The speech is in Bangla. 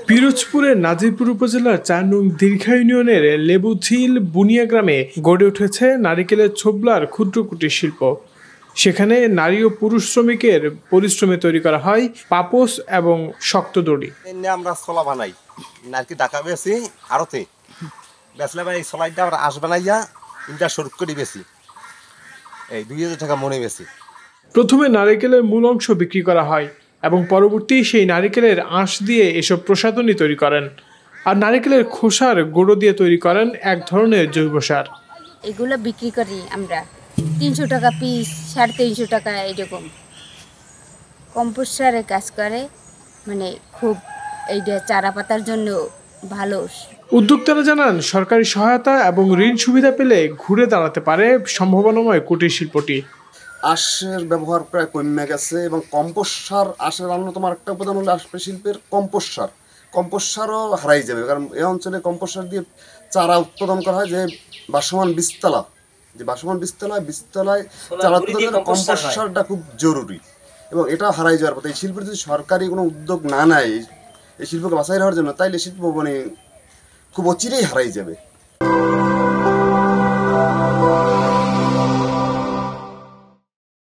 পিরোজপুরের নাজিরপুর উপজেলার ৪ নং দীর্ঘা ইউনিয়নের লেবুঝিল বুনিয়া গ্রামে গড়ে উঠেছে নারিকেলের ছোবলার ক্ষুদ্র কুটির শিল্প। সেখানে নারী ও পুরুষ শ্রমিকের পরিশ্রমে তৈরি করা হয় পাপোশ এবং শক্ত দড়ি। আমরা ছোলা বানাই, নারকেল ঢাকা বেশি আরতে বেচলে ভাই এই ছোলাইটা আমরা আঁশ বানাইয়া তিনটা সরু করে বেশি, এই ২,০০০ টাকা মনে বেশি। প্রথমে নারিকেলের মূল অংশ বিক্রি করা হয় এবং পরবর্তী সেই নারিকেলের আঁশ দিয়ে এসব প্রসাধনী তৈরি করেন। আর নারিকেলের খোসার গুঁড়ো দিয়ে তৈরি করেন এক ধরনের জৈব সার। এগুলো বিক্রি করি আমরা ৩০০ টাকা পিস, ৩৫০ টাকা এরকম। কম্পোস্ট সারে কাজ করে, মানে খুব এইটা চারা পাতার জন্য ভালো। উদ্যোক্তারা জানান সরকারি সহায়তা এবং ঋণ সুবিধা পেলে ঘুরে দাঁড়াতে পারে সম্ভাবনাময় কুটির শিল্পটি। আঁশের ব্যবহার প্রায় কমে গেছে এবং কম্পোস্ট সার, আঁশের অন্যতম একটা উপাদান হলো আঁশ শিল্পের কম্পোস্ট সার। কম্পোস্ট সারও হারাই যাবে, কারণ এই অঞ্চলে কম্পোস্ট সার দিয়ে চারা উৎপাদন করা হয়। যে বাসমান বীজতলায় চারা উৎপাদনের কম্পোস্ট সারটা খুব জরুরি এবং এটা হারাই যাওয়ার পথে। এই শিল্পের যদি সরকারি কোনো উদ্যোগ না নেয় এই শিল্পকে বাঁচাই রাখার জন্য, তাইলে শিল্প মানে খুব অচিরেই হারাই যাবে।